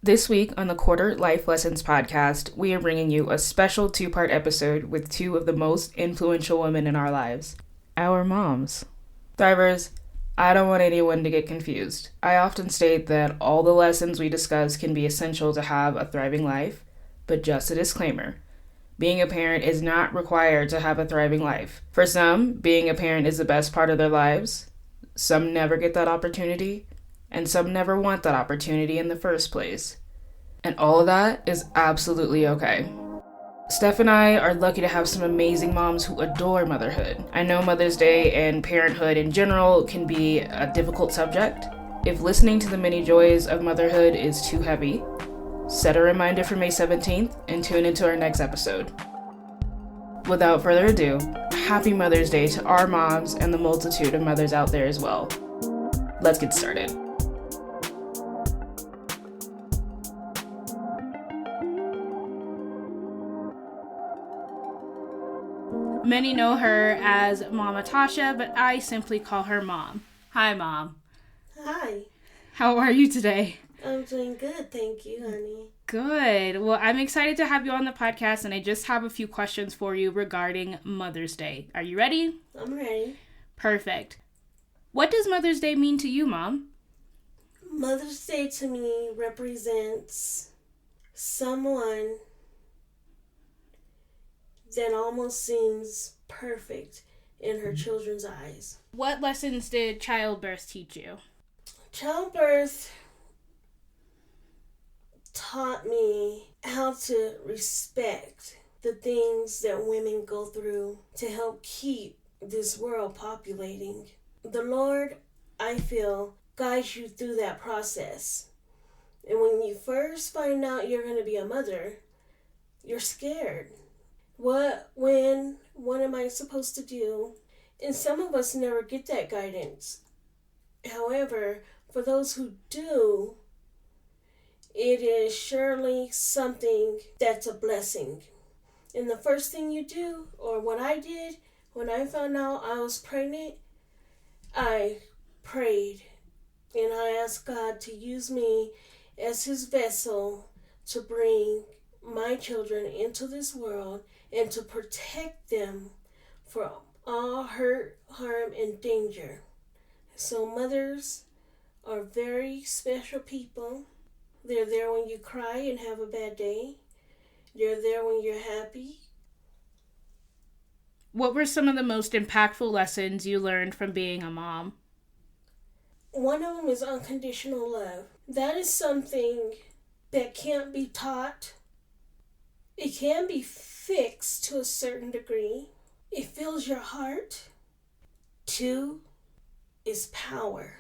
This week on the Quarter Life Lessons podcast, we are bringing you a special 2-part episode with two of the most influential women in our lives, our moms. Thrivers, I don't want anyone to get confused. I often state that all the lessons we discuss can be essential to have a thriving life, but just a disclaimer. Being a parent is not required to have a thriving life. For some, being a parent is the best part of their lives. Some never get that opportunity, and some never want that opportunity in the first place. And all of that is absolutely okay. Steph and I are lucky to have some amazing moms who adore motherhood. I know Mother's Day and parenthood in general can be a difficult subject. If listening to the many joys of motherhood is too heavy, set a reminder for May 17th and tune into our next episode. Without further ado, happy Mother's Day to our moms and the multitude of mothers out there as well. Let's get started. Many know her as Mom Tasha, but I simply call her Mom. Hi, Mom. Hi. How are you today? I'm doing good, thank you, honey. Good. Well, I'm excited to have you on the podcast, and I just have a few questions for you regarding Mother's Day. Are you ready? I'm ready. Perfect. What does Mother's Day mean to you, Mom? Mother's Day to me represents someone that almost seems perfect in her children's eyes. What lessons did childbirth teach you? Childbirth taught me how to respect the things that women go through to help keep this world populating. The Lord, I feel, guides you through that process. And when you first find out you're going to be a mother, you're scared. What am I supposed to do? And some of us never get that guidance. However, for those who do, it is surely something that's a blessing. And the first thing you do, or what I did when I found out I was pregnant, I prayed and I asked God to use me as his vessel to bring my children into this world and to protect them from all hurt, harm, and danger. So mothers are very special people. They're there when you cry and have a bad day. They're there when you're happy. What were some of the most impactful lessons you learned from being a mom? One of them is unconditional love. That is something that can't be taught. It can be fixed to a certain degree. It fills your heart. 2 is power.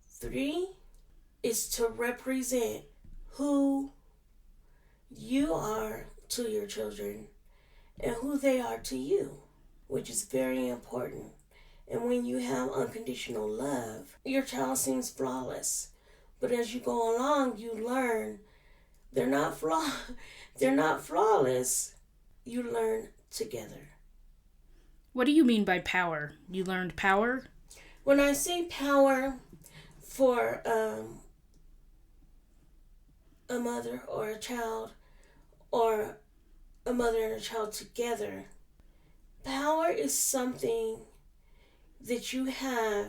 3 is to represent who you are to your children and who they are to you, which is very important. And when you have unconditional love, your child seems flawless. But as you go along, you learn they're not flawless. You learn together. What do you mean by power? You learned power? When I say power for a mother or a child, or a mother and a child together, power is something that you have,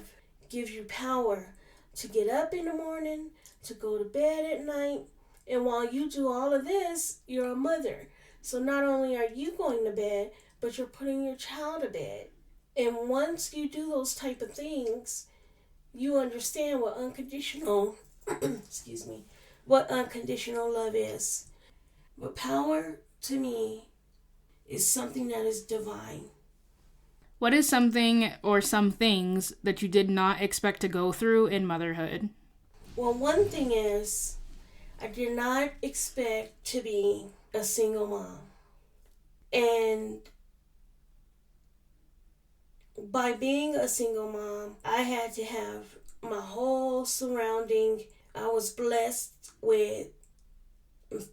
gives you power to get up in the morning, to go to bed at night, and while you do all of this, you're a mother. So not only are you going to bed, but you're putting your child to bed. And once you do those type of things, you understand what unconditional, what unconditional love is. But power, to me, is something that is divine. What is something or some things that you did not expect to go through in motherhood? Well, one thing is, I did not expect to be a single mom. And by being a single mom, I had to have my whole surrounding. I was blessed with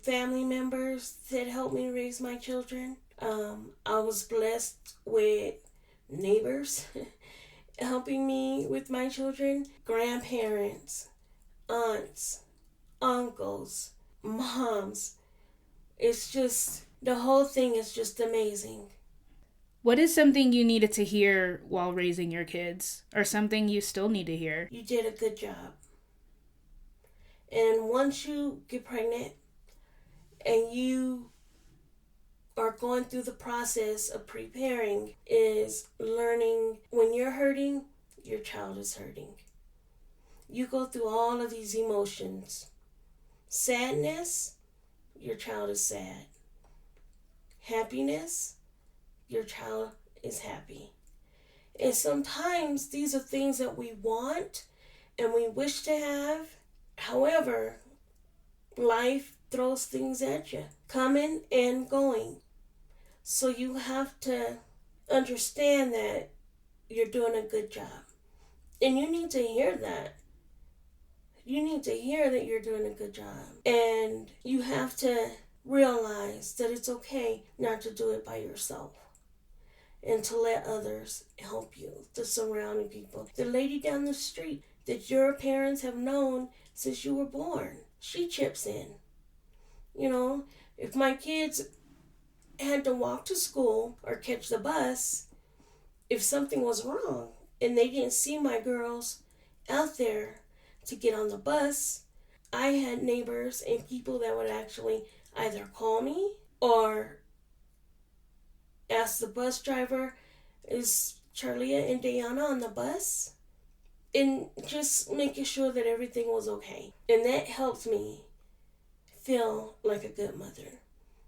family members that helped me raise my children. I was blessed with neighbors helping me with my children, grandparents, aunts, uncles, moms. It's just, the whole thing is just amazing. What is something you needed to hear while raising your kids, or something you still need to hear? You did a good job. And once you get pregnant and you are going through the process of preparing, is learning when you're hurting, your child is hurting. You go through all of these emotions. Sadness, your child is sad. Happiness, your child is happy. And sometimes these are things that we want and we wish to have. However, life throws things at you, coming and going. So you have to understand that you're doing a good job. And you need to hear that. You need to hear that you're doing a good job. And you have to realize that it's okay not to do it by yourself. And to let others help you, the surrounding people. The lady down the street that your parents have known since you were born, she chips in. You know, if my kids had to walk to school or catch the bus, if something was wrong and they didn't see my girls out there to get on the bus, I had neighbors and people that would actually either call me or ask the bus driver, is CharLea and Diana on the bus? And just making sure that everything was okay. And that helped me feel like a good mother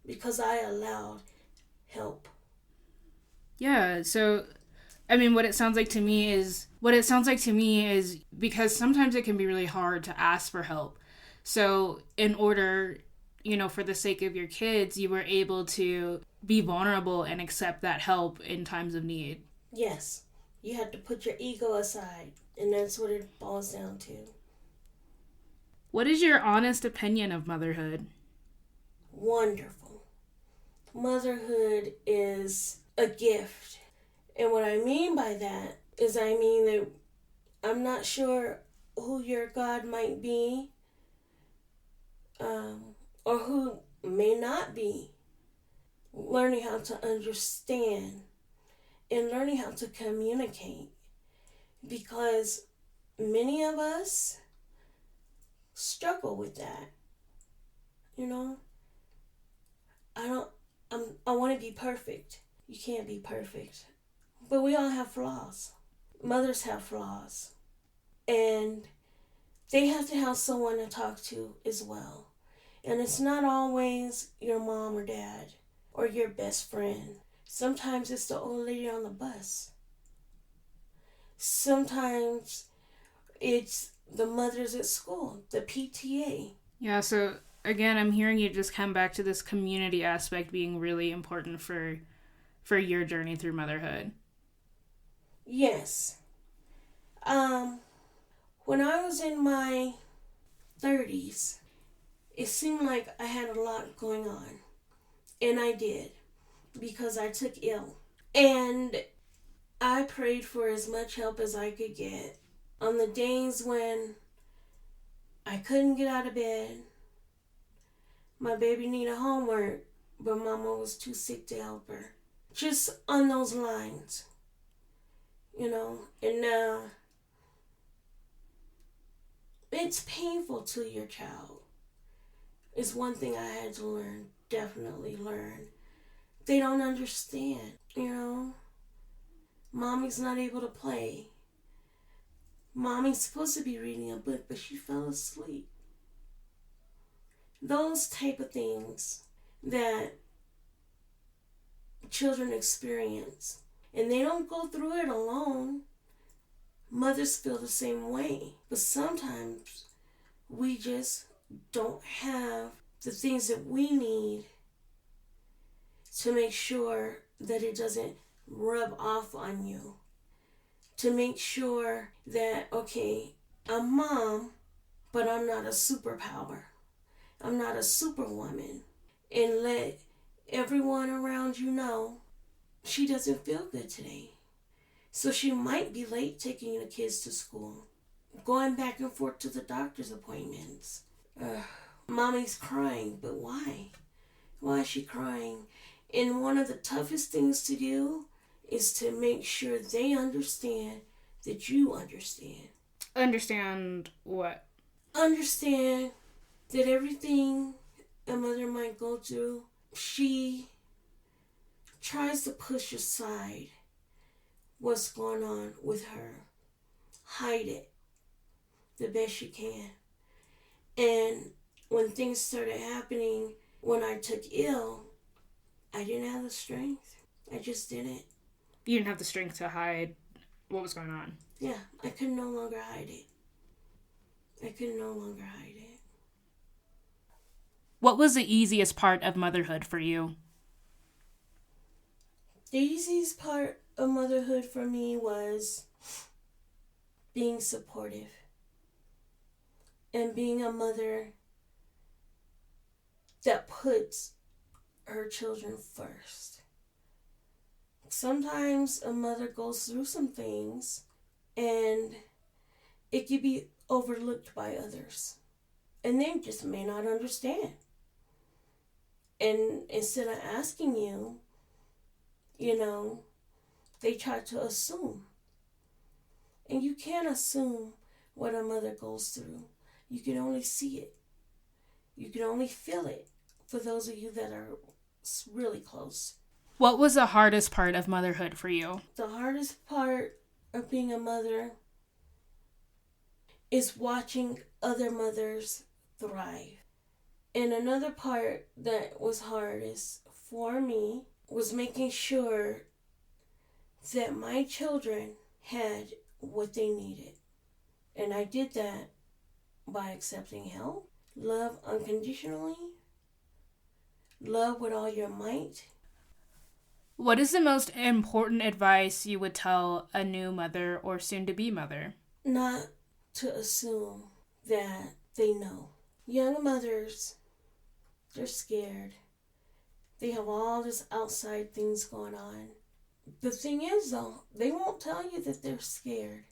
because I allowed help. Yeah, so I mean, what it sounds like to me is because sometimes it can be really hard to ask for help. So in order, for the sake of your kids, you were able to be vulnerable and accept that help in times of need. Yes, you have to put your ego aside, and that's what it boils down to. What is your honest opinion of motherhood? Wonderful. Motherhood is a gift. And what I mean by that is that I'm not sure who your God might be, or who may not be. Learning how to understand and learning how to communicate, because many of us struggle with that. I want to be perfect. You can't be perfect. But we all have flaws. Mothers have flaws. And they have to have someone to talk to as well. And it's not always your mom or dad or your best friend. Sometimes it's the old lady on the bus. Sometimes it's the mothers at school, the PTA. Yeah, so again, I'm hearing you just come back to this community aspect being really important for your journey through motherhood. Yes. When I was in my 30s, it seemed like I had a lot going on. And I did, because I took ill. And I prayed for as much help as I could get. On the days when I couldn't get out of bed, my baby needed homework, but mama was too sick to help her. Just on those lines, and it's painful to your child. It's one thing I had to learn, definitely learn. They don't understand, Mommy's not able to play. Mommy's supposed to be reading a book, but she fell asleep. Those type of things that children experience. And they don't go through it alone. Mothers feel the same way. But sometimes we just don't have the things that we need to make sure that it doesn't rub off on you. To make sure that, okay, I'm mom, but I'm not a superpower. I'm not a superwoman. And let everyone around you know she doesn't feel good today. So she might be late taking the kids to school, going back and forth to the doctor's appointments. mommy's crying, but why? Why is she crying? And one of the toughest things to do is to make sure they understand that you understand. Understand what? Understand that everything a mother might go through, she tries to push aside what's going on with her. Hide it the best she can. And when things started happening, when I took ill, I didn't have the strength. I just didn't. You didn't have the strength to hide what was going on. Yeah, I could no longer hide it. I could no longer hide it. What was the easiest part of motherhood for you? The easiest part of motherhood for me was being supportive and being a mother that puts her children first. Sometimes a mother goes through some things and it can be overlooked by others, and they just may not understand. And instead of asking you, they try to assume. And you can't assume what a mother goes through. You can only see it. You can only feel it for those of you that are really close. What was the hardest part of motherhood for you? The hardest part of being a mother is watching other mothers thrive. And another part that was hardest for me was making sure that my children had what they needed. And I did that by accepting help, love unconditionally, love with all your might. What is the most important advice you would tell a new mother or soon-to-be mother? Not to assume that they know. Young mothers, they're scared. They have all this outside things going on. The thing is, though, they won't tell you that they're scared.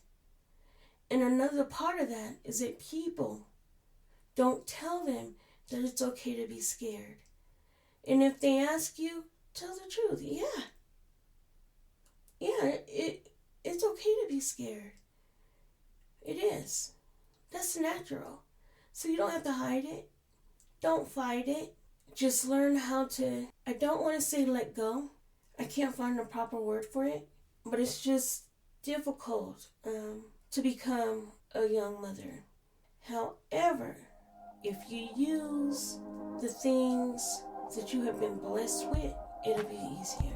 And another part of that is that people don't tell them that it's okay to be scared. And if they ask you, tell the truth. It's okay to be scared. It is. That's natural. So you don't have to hide it. Don't fight it. Just learn how to, I don't want to say let go. I can't find a proper word for it. But it's just difficult to become a young mother. However, if you use the things that you have been blessed with, it'll be easier.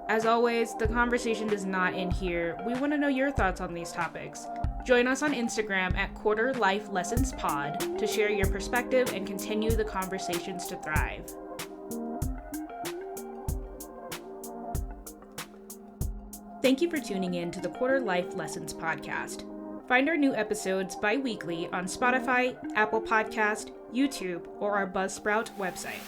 As always, the conversation does not end here. We want to know your thoughts on these topics. Join us on Instagram at quarterlifepod to share your perspective and continue the conversations to thrive. Thank you for tuning in to the Quarter Life Lessons podcast. Find our new episodes bi-weekly on Spotify, Apple Podcast, YouTube, or our Buzzsprout website.